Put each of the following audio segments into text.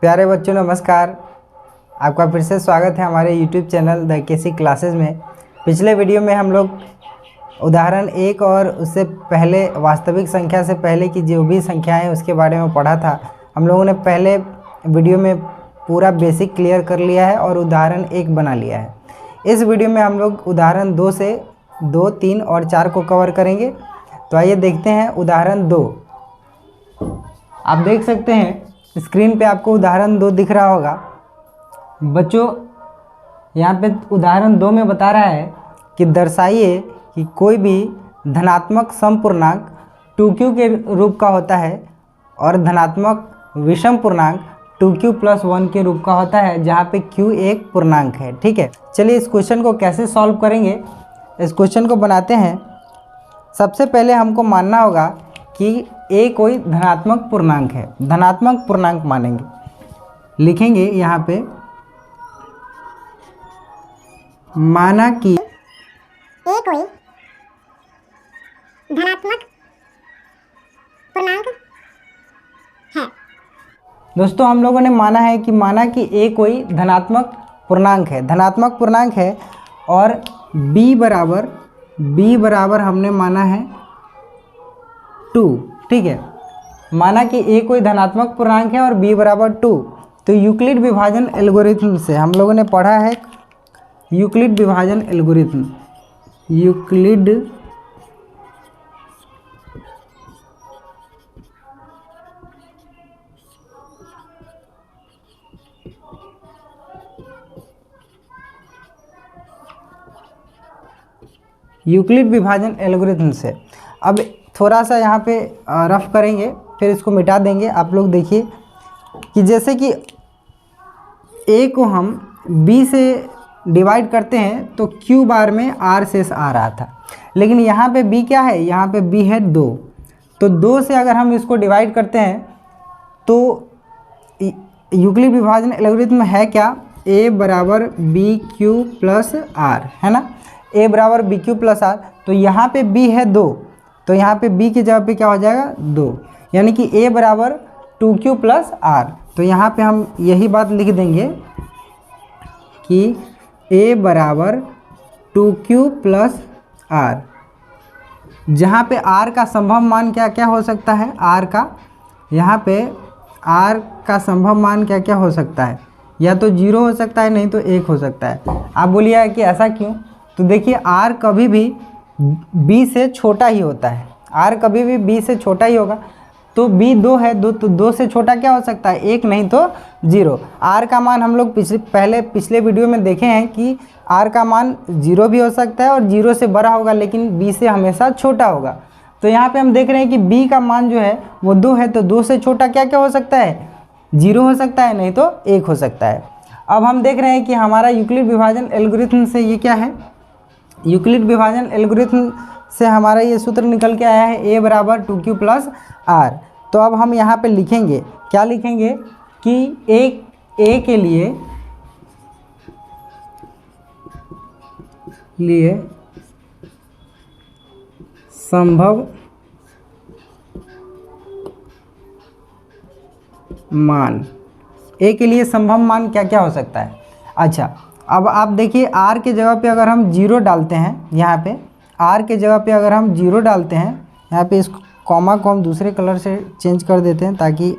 प्यारे बच्चों नमस्कार। आपका फिर से स्वागत है हमारे YouTube channel the KC classes में। पिछले वीडियो में हम लोग उदाहरण 1 और उससे पहले वास्तविक संख्या से पहले की जो भी संख्याएं हैं उसके बारे में पढ़ा था। हम लोगों ने पहले वीडियो में पूरा बेसिक क्लियर कर लिया है और उदाहरण 1 बना लिया है। इस वीडियो में हम लोग उदाहरण 2 से 2, 3 और 4 को कवर करेंगे। तो आइए देखते हैं उदाहरण 2। आप देख सकते हैं स्क्रीन पे आपको उदाहरण 2 दिख रहा होगा। बच्चों यहाँ पे उदाहरण 2 में बता रहा है कि दर्शाइए कि कोई भी धनात्मक समपूर्णांक 2q के रूप का होता है और धनात्मक विषम पूर्णांक 2q + 1 के रूप का होता है, जहाँ पे q एक पूर्णांक है। ठीक है, चलिए इस क्वेश्चन को कैसे सॉल्व करेंगे। इस क्वेश्चन को बनाते हैं। सबसे पहले हमको मानना होगा कि a कोई धनात्मक पूर्णांक है। धनात्मक पूर्णांक मानेंगे, लिखेंगे यहाँ पे माना कि a कोई धनात्मक पूर्णांक है। दोस्तों हम लोगों ने माना कि a कोई धनात्मक पूर्णांक है, धनात्मक पूर्णांक है। और b बराबर हमने माना है 2। ठीक है, माना कि a कोई धनात्मक पूर्णांक है और b बराबर 2। तो यूक्लिड विभाजन एल्गोरिथम से हम लोगों ने पढ़ा है यूक्लिड विभाजन एल्गोरिथम। यूक्लिड विभाजन एल्गोरिथम से अब थोड़ा सा यहाँ पे रफ करेंगे, फिर इसको मिटा देंगे। आप लोग देखिए कि जैसे कि a को हम b से डिवाइड करते हैं तो q बार में r शेष आ रहा था, लेकिन यहाँ पे b क्या है, यहाँ पे b है 2। तो 2 से अगर हम इसको डिवाइड करते हैं तो यूक्लिड विभाजन एल्गोरिथम है क्या, a बराबर bq + r, है ना। a बराबर bq + r, तो यहाँ पे b है 2, तो यहाँ पे b की जगह पे क्या हो जाएगा 2, यानी कि a बराबर 2q + r। तो यहाँ पे हम यही बात लिख देंगे कि a बराबर 2q + r, जहाँ पे r का संभव मान क्या क्या हो सकता है, यहाँ पे r का संभव मान क्या क्या हो सकता है, या तो 0 हो सकता है, नहीं तो 1 हो सकता है। आप बोलिए कि ऐसा क्यों, तो देखिए r कभी भी b से छोटा ही होता है, r कभी भी b से छोटा ही होगा। तो b 2 है, तो 2 से छोटा क्या हो सकता है, 1 नहीं तो 0। r का मान हम लोग पिछले वीडियो में देखे हैं कि r का मान 0 भी हो सकता है और 0 से बड़ा होगा, लेकिन b से हमेशा छोटा होगा। तो यहाँ पे हम देख रहे हैं कि b का मान जो है वो 2 है, तो 2 से छोटा क्या क्या हो सकता है, 0 हो सकता है, नहीं तो 1 हो सकता है। अब हम देख रहे हैं कि हमारा यूक्लिड विभाजन एल्गोरिथम से ये क्या है, यूक्लिड विभाजन एल्गोरिथम से हमारा ये सूत्र निकल के आया है a बराबर 2q + r। तो अब हम यहाँ पे लिखेंगे, क्या लिखेंगे कि a के लिए संभव मान, a के लिए संभव मान क्या क्या हो सकता है। अच्छा, अब आप देखिए r के जगह पे अगर हम 0 डालते हैं, यहाँ पे r के जगह पे अगर हम 0 डालते हैं, यहाँ पे इस कॉमा को हम दूसरे कलर से चेंज कर देते हैं ताकि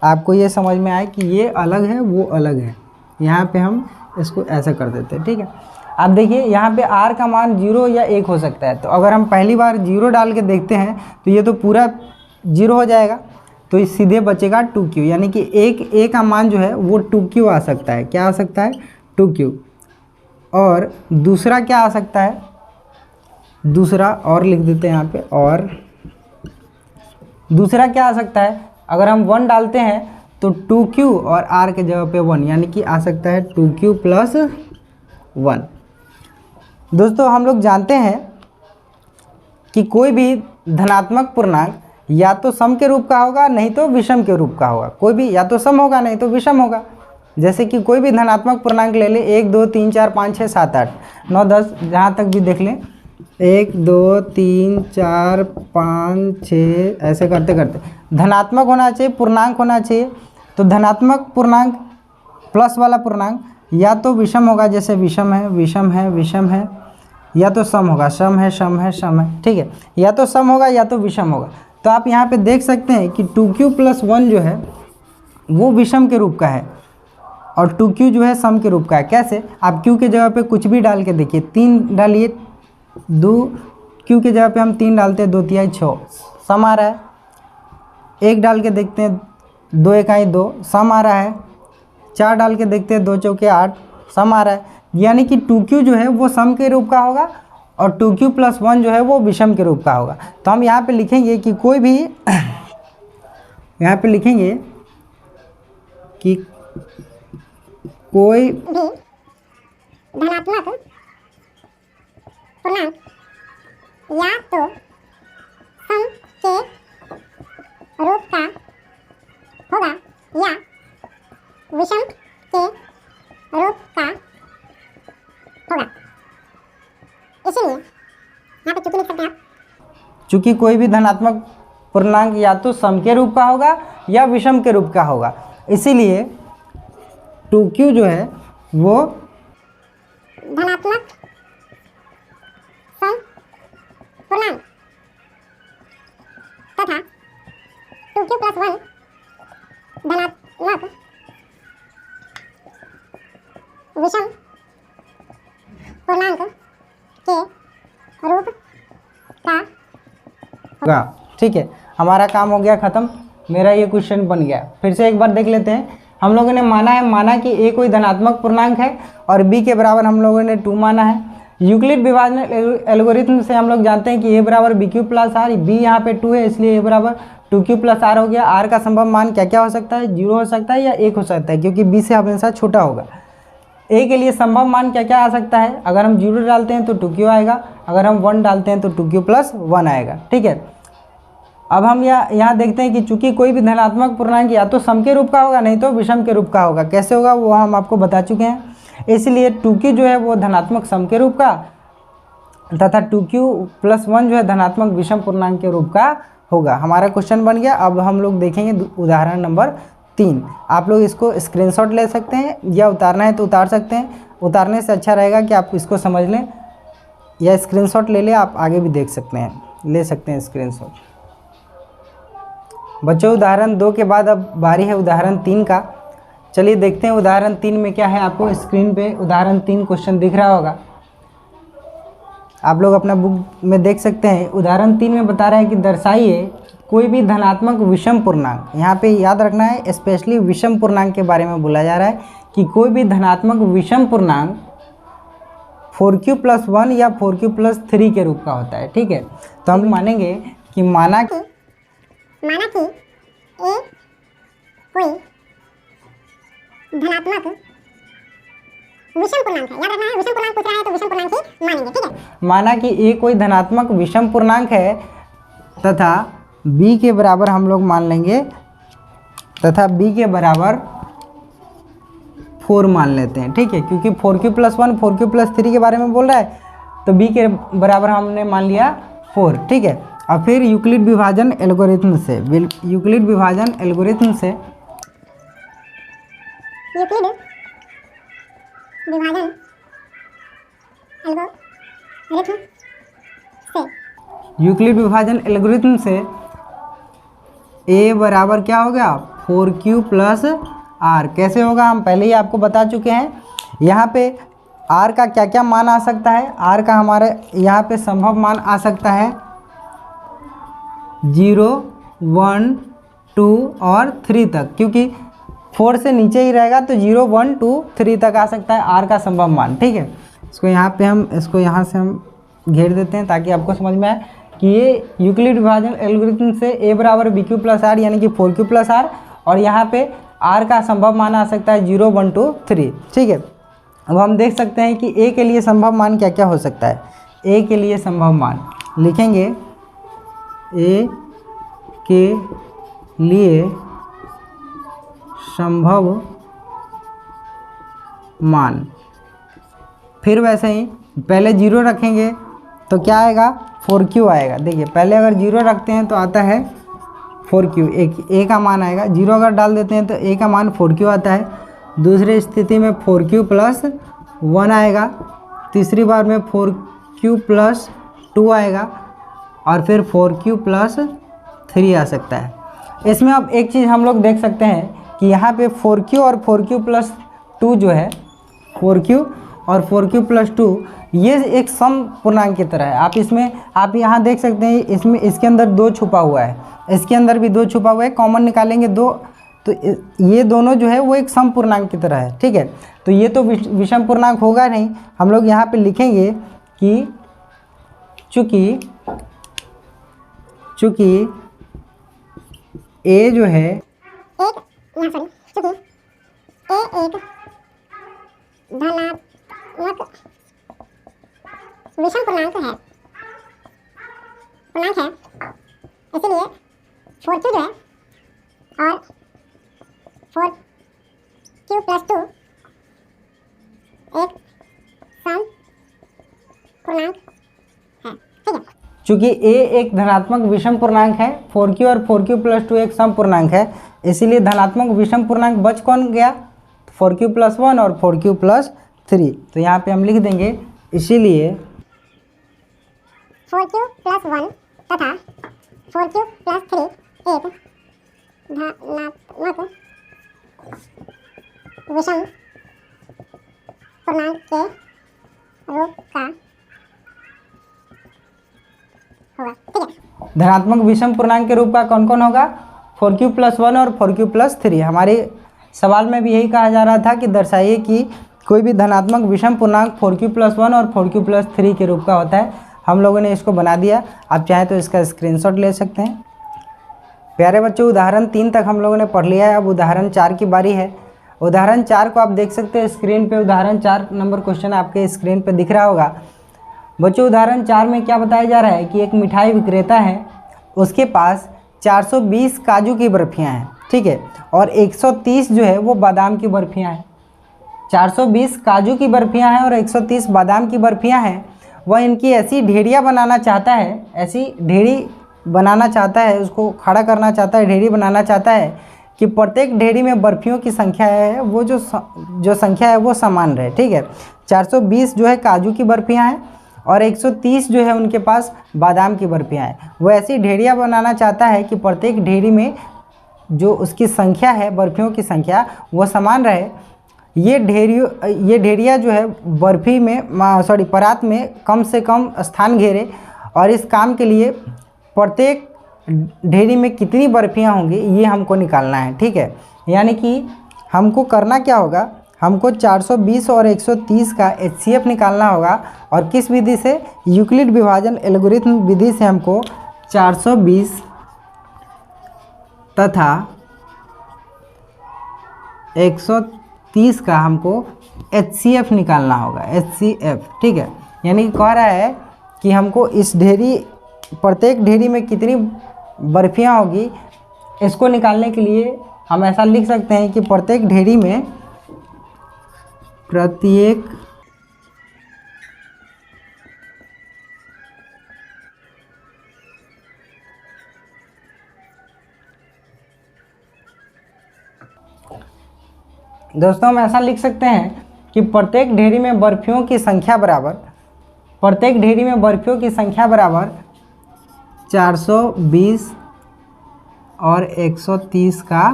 आपको ये समझ में आए कि ये अलग है वो अलग है। यहाँ पे हम इसको ऐसा कर देते हैं। ठीक है, आप देखिए यहाँ पे r का मान 0 या 1 हो सकता है। तो अगर हम पहली बार 0 डाल के देखते हैं तो ये तो पूरा 0 हो जाएगा, तो इस सीधे बचेगा 2q, यानी कि a का मान जो है वो 2q आ सकता है। क्या आ सकता है, 2q। और दूसरा क्या आ सकता है, दूसरा और लिख देते हैं यहाँ पे, और दूसरा क्या आ सकता है, अगर हम 1 डालते हैं तो 2q और r के जगह पे 1, यानी कि आ सकता है 2q + 1। दोस्तों हम लोग जानते हैं कि कोई भी धनात्मक पूर्णांक या तो सम के रूप का होगा, नहीं तो विषम के रूप का होगा। कोई भी या तो सम होगा नहीं तो विषम होगा। जैसे कि कोई भी धनात्मक पूर्णांक ले ले, 1 2 3 4 5 6 7 8 9 10, जहाँ तक भी देख लें, 1 2 3 4 5 6 ऐसे करते करते धनात्मक होना चाहिए, पूर्णांक होना चाहिए। तो धनात्मक पूर्णांक प्लस वाला पूर्णांक या तो विषम होगा, जैसे विषम है विषम है विषम है, या तो सम होगा, सम है सम है सम है, ठीक है, या तो सम होगा या तो विषम होगा। तो आप यहाँ पे देख सकते हैं कि 2q + 1 जो है वो विषम के रूप का है और 2q जो है सम के रूप का है। कैसे? आप q के जगह पे कुछ भी डाल के देखिए, 3 डालिए, 2q के जगह पे हम 3 डालते हैं, 2 तिहाई 6 सम आ रहा है। 1 डाल के देखते हैं, 2 इकाई 2 सम आ रहा है। 4 डाल के देखते हैं, 2 चौके 8 सम आ रहा है। यानी कि 2q जो है वो सम के रूप का होगा और 2q + 1 जो है वो विषम के रूप का होगा। तो हम यहाँ पे लिखेंगे कि कोई भी यहाँ पे लिखेंगे कि कोई भी धनात्मक पूर्णांक या तो सम के रूप का होगा या विषम के रूप का होगा। इसीलिए यहाँ पे चूंकि लिख सकते हैं आप, चूँकि कोई भी धनात्मक पूर्णांक या तो सम के रूप का होगा या विषम के रूप का होगा, इसीलिए 2q जो है वो धनात्मक सम पूर्णांक तथा 2q + 1 धनात्मक विषम पूर्णांक के रूप का होगा। ठीक है, हमारा काम हो गया ख़त्म, मेरा ये क्वेश्चन बन गया। फिर से एक बार देख लेते हैं। हम लोगों ने माना कि a कोई धनात्मक पूर्णांक है और b के बराबर हम लोगों ने 2 माना है। यूक्लिड विभाजन एल्गोरिथम से हम लोग जानते हैं कि a बराबर bq + r, b यहाँ पे 2 है इसलिए a बराबर 2q + r हो गया। r का संभव मान क्या क्या हो सकता है? 0 हो सकता है या 1 हो सकता है, क्योंकि b से हमेशा छोटा होगा। a के लिए संभव मान क्या क्या आ सकता है? अगर हम 0 डालते हैं तो 2q आएगा, अगर हम 1 डालते हैं तो 2q + 1 आएगा। ठीक है, अब हम यहाँ देखते हैं कि चूंकि कोई भी धनात्मक पूर्णांक या तो सम के रूप का होगा नहीं तो विषम के रूप का होगा। कैसे होगा वो हम आपको बता चुके हैं। इसलिए 2q जो है वो धनात्मक सम के रूप का तथा 2q + 1 जो है धनात्मक विषम पूर्णांक के रूप का होगा। हमारा क्वेश्चन बन गया। अब हम लोग देखेंगे उदाहरण नंबर 3। आप लोग इसको स्क्रीनशॉट ले सकते हैं या उतारना है तो उतार सकते हैं। उतारने से अच्छा रहेगा कि आप इसको समझ लें, या स्क्रीनशॉट ले लें, आप आगे भी देख सकते हैं, ले सकते हैं स्क्रीनशॉट। बच्चों उदाहरण 2 के बाद अब बारी है उदाहरण 3 का। चलिए देखते हैं उदाहरण 3 में क्या है। आपको स्क्रीन पे उदाहरण 3 क्वेश्चन दिख रहा होगा, आप लोग अपना बुक में देख सकते हैं। उदाहरण 3 में बता रहा है कि दर्शाइए कोई भी धनात्मक विषम पूर्णांक। यहाँ पे याद रखना है, स्पेशली विषम पूर्णांक के बारे में बोला जा रहा है कि कोई भी धनात्मक विषम पूर्णांक 4q + 1 या 4q + 3 के रूप का होता है। ठीक है, तो हम मानेंगे कि माना कि a कोई धनात्मक विषम पूर्णांक है। याद रखना है, विषम पूर्णांक पूछ रहा है तो विषम पूर्णांक ही मानेंगे। ठीक है, माना कि a कोई धनात्मक विषम पूर्णांक है तथा b के बराबर हम लोग मान लेंगे, तथा b के बराबर 4 मान लेते हैं। ठीक है, क्योंकि 4q + 1 4q + 3 के बारे में बोल रहा है, तो b के बराबर हमने मान लिया 4। ठीक है, अब फिर यूक्लिड विभाजन एल्गोरिथम से यूक्लिड विभाजन एल्गोरिथम से यूक्लिड विभाजन एल्गोरिथम से a बराबर क्या हो गया? 4q + r। कैसे होगा हम पहले ही आपको बता चुके हैं। यहाँ पे r का क्या क्या मान आ सकता है? r का हमारे यहाँ पे संभव मान आ सकता है 0, 1, 2 और 3 तक, क्योंकि 4 से नीचे ही रहेगा तो 0, 1, 2, 3 तक आ सकता है r का संभव मान। ठीक है, इसको यहाँ पे हम यहाँ से हम घेर देते हैं ताकि आपको समझ में आए कि ये यूक्लिड विभाजन एल्गोरिथम से a बराबर bq + r यानी कि 4q + r, और यहाँ पे r का संभव मान आ सकता है 0, 1, 2, 3। ठीक है, अब हम देख सकते हैं कि a के लिए संभव मान क्या क्या हो सकता है। a के लिए संभव मान लिखेंगे, a के लिए संभव मान, फिर वैसे ही पहले 0 रखेंगे तो क्या आएगा? 4q आएगा। देखिए पहले अगर 0 रखते हैं तो आता है 4Q, एक ए का मान आएगा, 0 अगर डाल देते हैं तो ए का मान 4Q आता है। दूसरी स्थिति में 4Q प्लस 1 आएगा, तीसरी बार में 4Q प्लस 2 आएगा और फिर 4Q प्लस 3 आ सकता है। इसमें अब एक चीज़ हम लोग देख सकते हैं कि यहाँ पे 4Q और 4Q प्लस 2 जो है, 4Q और 4Q प्लस 2 ये एक सम पूर्णांक की तरह है। आप इसमें आप यहाँ देख सकते हैं, इसमें इसके अंदर 2 छुपा हुआ है, इसके अंदर भी 2 छुपा हुआ है, कॉमन निकालेंगे 2, तो ये दोनों जो है वो एक सम पूर्णांक की तरह है। ठीक है, तो ये तो विषम पूर्णांक होगा नहीं। हम लोग यहाँ पे लिखेंगे कि चूँकि ए जो है एक यहाँ सॉरी चूँकि ए एक धनात्मक विषम पूर्णांक है, इसीलिए 4Q जो है और 4Q प्लस 2 एक सम पूर्णांक है। ठीक है, चूँकि ए एक धनात्मक विषम पूर्णांक है, 4Q और 4Q प्लस 2 एक सम पूर्णांक है, इसीलिए धनात्मक विषम पूर्णांक बच कौन गया? 4Q प्लस 1 और 4Q प्लस 3। तो यहाँ पे हम लिख देंगे इसीलिए 4Q प्लस 1 तथा 4Q प्लस 3 एक धनात्मक विषम पूर्णांक के रूप का होगा। ठीक है, धनात्मक विषम पूर्णांक के रूप का कौन कौन होगा? 4Q प्लस 1 और 4Q प्लस 3। हमारे सवाल में भी यही कहा जा रहा था कि दर्शाइए कि कोई भी धनात्मक विषम पूर्णांक 4Q प्लस 1 और 4Q प्लस 3 के रूप का होता है। हम लोगों ने इसको बना दिया, आप चाहें तो इसका स्क्रीनशॉट ले सकते हैं। प्यारे बच्चों, उदाहरण 3 तक हम लोगों ने पढ़ लिया है, अब उदाहरण 4 की बारी है। उदाहरण 4 को आप देख सकते हैं स्क्रीन पे, उदाहरण 4 नंबर क्वेश्चन आपके स्क्रीन पे दिख रहा होगा। बच्चों, उदाहरण 4 में क्या बताया जा रहा है कि एक मिठाई विक्रेता है, उसके पास 420 काजू की बर्फियाँ हैं, ठीक है, और 130 जो है वो बादाम की बर्फियाँ हैं। 420 काजू की बर्फियाँ हैं और 130 बादाम की बर्फियाँ हैं। वह इनकी ऐसी ढेरियाँ बनाना चाहता है, ऐसी ढेरी बनाना चाहता है, उसको खड़ा करना चाहता है, ढेरी बनाना चाहता है कि प्रत्येक ढेरी में बर्फियों की संख्या है वो जो संख्या है वो समान रहे। ठीक है, 420 जो है काजू की बर्फियाँ हैं और 130 जो है उनके पास बादाम की बर्फियाँ हैं। वो ऐसी ढेरियाँ बनाना चाहता है कि प्रत्येक ढेरी में जो उसकी संख्या है, बर्फियों की संख्या, वो समान रहे। ये ढेरियाँ जो है बर्फ़ी में परात में कम से कम स्थान घेरे और इस काम के लिए प्रत्येक ढेरी में कितनी बर्फियाँ होंगी ये हमको निकालना है। ठीक है, यानी कि हमको करना क्या होगा, हमको 420 और 130 का HCF निकालना होगा। और किस विधि से? यूक्लिड विभाजन एल्गोरिथम विधि से हमको 420 तथा 130 का हमको HCF निकालना होगा, HCF। ठीक है, यानी कि कह रहा है कि हमको इस प्रत्येक ढेरी में कितनी बर्फियाँ होगी, इसको निकालने के लिए हम ऐसा लिख सकते हैं कि प्रत्येक ढेरी में दोस्तों हम ऐसा लिख सकते हैं कि प्रत्येक ढेरी में बर्फियों की संख्या बराबर 420 और 130 का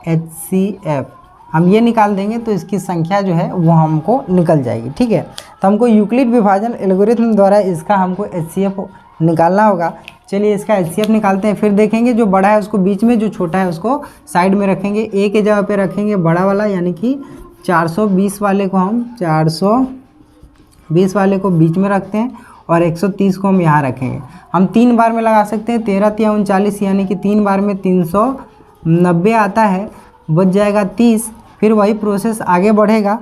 HCF हम ये निकाल देंगे तो इसकी संख्या जो है वो हमको निकल जाएगी। ठीक है, तो हमको यूक्लिड विभाजन एल्गोरिथम द्वारा इसका हमको HCF निकालना होगा। चलिए इसका HCF निकालते हैं, फिर देखेंगे जो बड़ा है उसको बीच में, जो छोटा है उसको साइड में रखेंगे। ए के जगह पे रखेंगे बड़ा वाला, यानी कि 420 वाले को हम 420 वाले को बीच में रखते हैं और 130 को हम यहाँ रखेंगे। हम 3 बार में लगा सकते हैं, 13 × 39 यानी कि 3 बार में 390 आता है, बच जाएगा 30। फिर वही प्रोसेस आगे बढ़ेगा,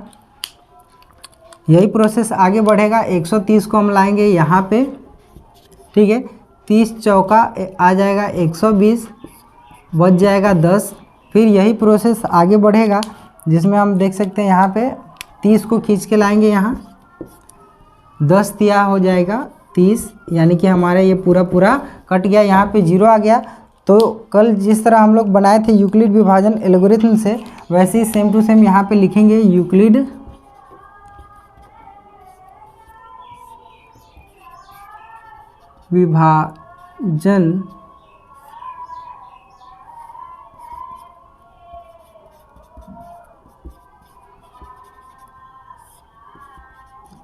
यही प्रोसेस आगे बढ़ेगा। 130 को हम लाएंगे यहाँ पे, ठीक है, 30 चौका आ जाएगा 120, बच जाएगा 10। फिर यही प्रोसेस आगे बढ़ेगा जिसमें हम देख सकते हैं यहाँ पे 30 को खींच के लाएंगे, यहाँ 10 तिया हो जाएगा 30, यानी कि हमारा ये पूरा कट गया, यहाँ पे 0 आ गया तो कल जिस तरह हम लोग बनाए थे यूक्लिड विभाजन एल्गोरिथम से, वैसे ही सेम टू सेम यहाँ पे लिखेंगे यूक्लिड विभाजन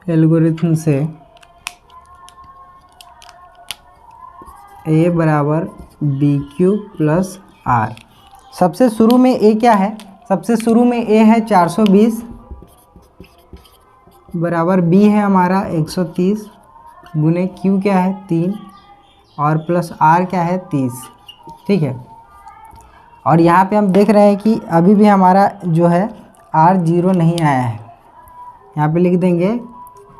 एल्गोरिथम से a बराबर बी क्यू प्लस आर। सबसे शुरू में a क्या है? सबसे शुरू में a है 420 बराबर b है हमारा 130 गुने q क्या है 3 और प्लस r क्या है 30। ठीक है, और यहाँ पे हम देख रहे हैं कि अभी भी हमारा जो है r 0 नहीं आया है। यहाँ पे लिख देंगे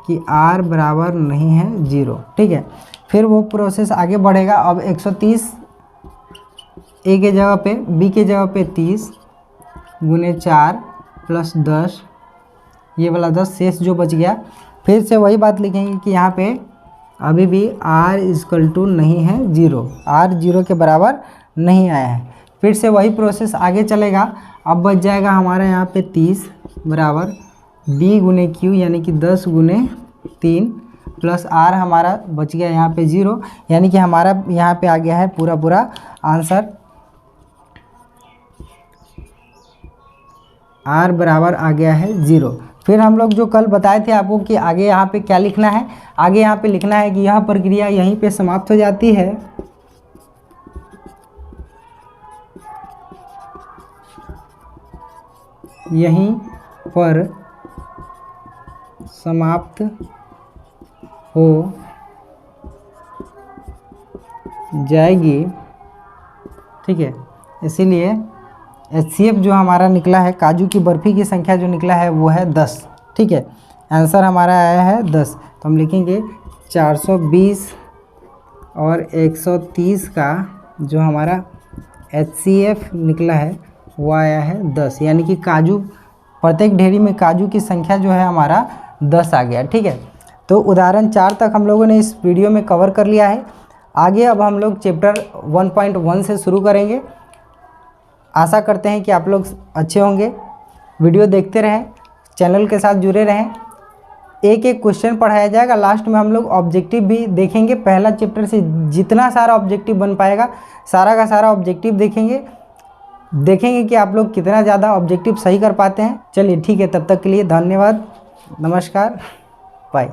कि r बराबर नहीं है 0। ठीक है, फिर वो प्रोसेस आगे बढ़ेगा। अब 130 a के जगह पे, b के जगह पे 30 गुने 4 प्लस 10, ये वाला 10 शेष जो बच गया। फिर से वही बात लिखेंगे कि यहाँ पे अभी भी r इक्वल टू नहीं है 0, r 0 के बराबर नहीं आया है। फिर से वही प्रोसेस आगे चलेगा। अब बच जाएगा हमारा यहाँ पे 30 बराबर b गुने q यानी कि 10 गुने 3 प्लस r हमारा बच गया यहाँ पे 0, यानी कि हमारा यहाँ पे आ गया है पूरा आंसर। r बराबर आ गया है 0। फिर हम लोग जो कल बताए थे आपको कि आगे यहाँ पे क्या लिखना है, आगे यहाँ पे लिखना है कि यह प्रक्रिया यहीं पे समाप्त हो जाती है। यहीं पर समाप्त हो जाएगी। ठीक है, इसीलिए HCF जो हमारा निकला है, काजू की बर्फ़ी की संख्या जो निकला है वो है 10। ठीक है, आंसर हमारा आया है 10। तो हम लिखेंगे 420 और 130 का जो हमारा HCF निकला है वो आया है 10, यानी कि काजू, प्रत्येक ढेरी में काजू की संख्या जो है हमारा 10 आ गया। ठीक है, तो उदाहरण 4 तक हम लोगों ने इस वीडियो में कवर कर लिया है। आगे अब हम लोग चैप्टर 1.1 से शुरू करेंगे। आशा करते हैं कि आप लोग अच्छे होंगे। वीडियो देखते रहें, चैनल के साथ जुड़े रहें। एक एक क्वेश्चन पढ़ाया जाएगा, लास्ट में हम लोग ऑब्जेक्टिव भी देखेंगे। पहला चैप्टर से जितना सारा ऑब्जेक्टिव बन पाएगा सारा का सारा ऑब्जेक्टिव देखेंगे कि आप लोग कितना ज़्यादा ऑब्जेक्टिव सही कर पाते हैं। चलिए ठीक है, तब तक के लिए धन्यवाद, नमस्कार, बाय।